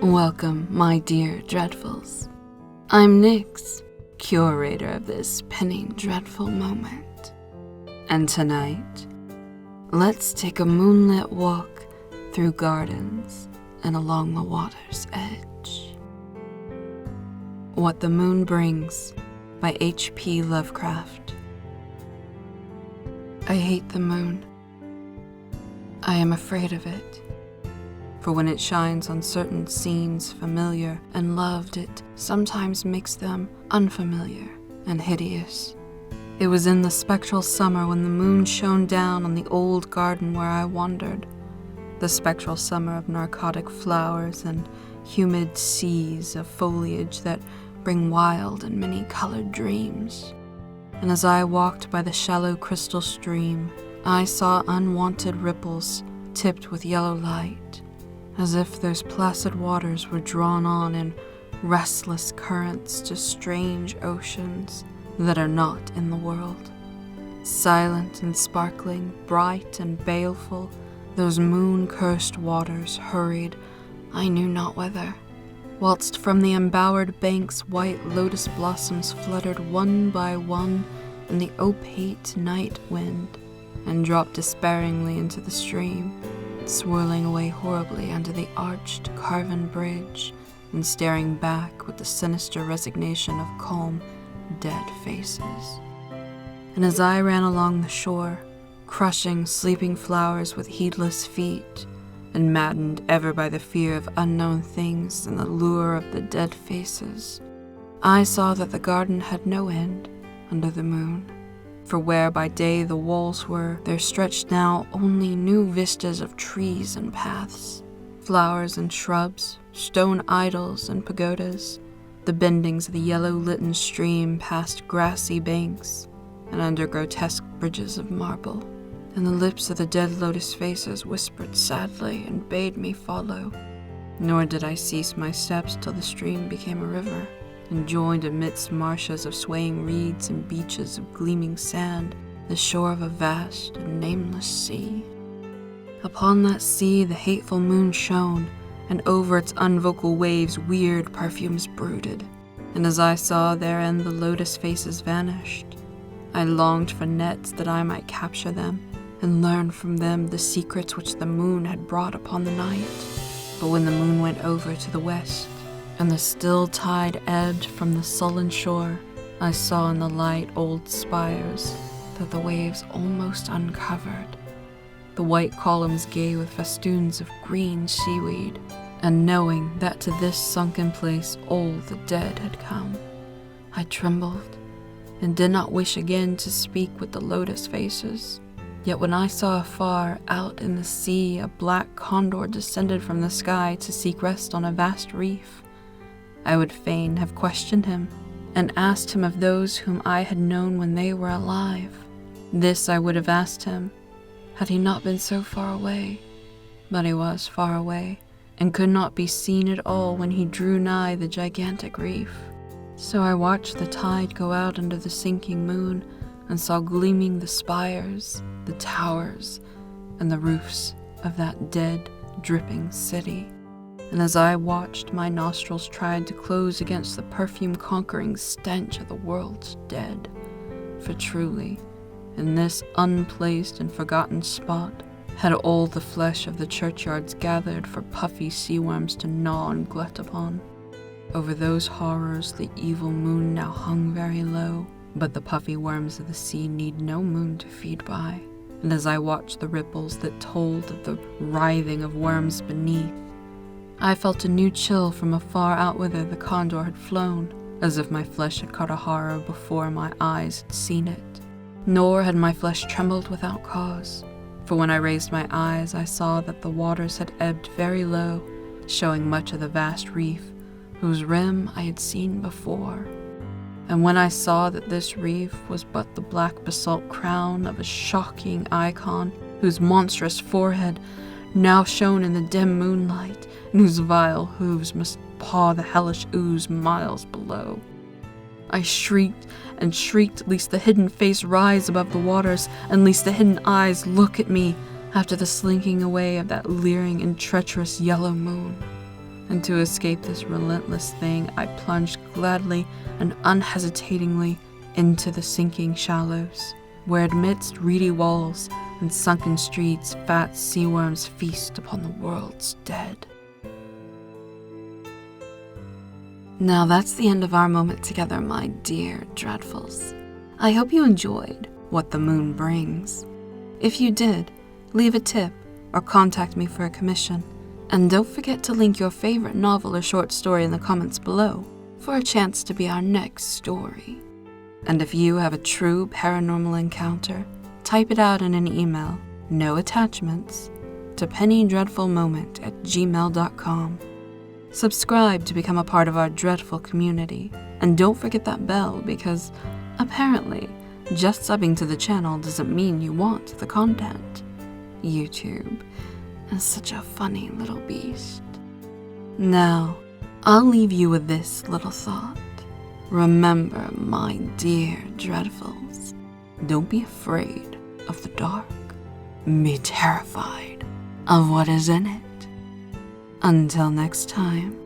Welcome, my dear dreadfuls. I'm Nyx, curator of this penning dreadful moment. And tonight, let's take a moonlit walk through gardens and along the water's edge. What the Moon Brings by H.P. Lovecraft. I hate the moon. I am afraid of it. For when it shines on certain scenes familiar and loved, it sometimes makes them unfamiliar and hideous. It was in the spectral summer when the moon shone down on the old garden where I wandered, the spectral summer of narcotic flowers and humid seas of foliage that bring wild and many-colored dreams. And as I walked by the shallow crystal stream, I saw unwanted ripples tipped with yellow light, as if those placid waters were drawn on in restless currents to strange oceans that are not in the world. Silent and sparkling, bright and baleful, those moon-cursed waters hurried, I knew not whither, whilst from the embowered banks white lotus blossoms fluttered one by one in the opaque night wind, and dropped despairingly into the stream, swirling away horribly under the arched, carven bridge, and staring back with the sinister resignation of calm, dead faces. And as I ran along the shore, crushing sleeping flowers with heedless feet, and maddened ever by the fear of unknown things and the lure of the dead faces, I saw that the garden had no end under the moon. For where by day the walls were, there stretched now only new vistas of trees and paths, flowers and shrubs, stone idols and pagodas, the bendings of the yellow-litten stream past grassy banks and under grotesque bridges of marble. And the lips of the dead lotus faces whispered sadly and bade me follow. Nor did I cease my steps till the stream became a river, and joined amidst marshes of swaying reeds and beaches of gleaming sand, the shore of a vast and nameless sea. Upon that sea the hateful moon shone, and over its unvocal waves weird perfumes brooded. And as I saw therein the lotus faces vanished, I longed for nets that I might capture them, and learn from them the secrets which the moon had brought upon the night. But when the moon went over to the west, and the still tide ebbed from the sullen shore, I saw in the light old spires that the waves almost uncovered, the white columns gay with festoons of green seaweed, and knowing that to this sunken place all the dead had come, I trembled, and did not wish again to speak with the lotus faces. Yet when I saw afar out in the sea a black condor descended from the sky to seek rest on a vast reef, I would fain have questioned him, and asked him of those whom I had known when they were alive. This I would have asked him, had he not been so far away. But he was far away, and could not be seen at all when he drew nigh the gigantic reef. So I watched the tide go out under the sinking moon, and saw gleaming the spires, the towers, and the roofs of that dead, dripping city. And as I watched, my nostrils tried to close against the perfume-conquering stench of the world's dead. For truly, in this unplaced and forgotten spot, had all the flesh of the churchyards gathered for puffy sea worms to gnaw and glut upon. Over those horrors the evil moon now hung very low, but the puffy worms of the sea need no moon to feed by. And as I watched the ripples that told of the writhing of worms beneath, I felt a new chill from afar out whither the condor had flown, as if my flesh had caught a horror before my eyes had seen it. Nor had my flesh trembled without cause, for when I raised my eyes I saw that the waters had ebbed very low, showing much of the vast reef, whose rim I had seen before. And when I saw that this reef was but the black basalt crown of a shocking icon, whose monstrous forehead now shone in the dim moonlight, and whose vile hooves must paw the hellish ooze miles below, I shrieked and shrieked lest the hidden face rise above the waters, and lest the hidden eyes look at me after the slinking away of that leering and treacherous yellow moon. And to escape this relentless thing, I plunged gladly and unhesitatingly into the sinking shallows, where amidst reedy walls and sunken streets, fat sea worms feast upon the world's dead. Now that's the end of our moment together, my dear dreadfuls. I hope you enjoyed what the moon brings. If you did, leave a tip or contact me for a commission. And don't forget to link your favorite novel or short story in the comments below for a chance to be our next story. And if you have a true paranormal encounter, type it out in an email, no attachments, to pennydreadfulmoment@gmail.com. Subscribe to become a part of our dreadful community, and don't forget that bell because, apparently, just subbing to the channel doesn't mean you want the content. YouTube is such a funny little beast. Now, I'll leave you with this little thought. Remember, my dear dreadfuls, don't be afraid of the dark. Be terrified of what is in it. Until next time.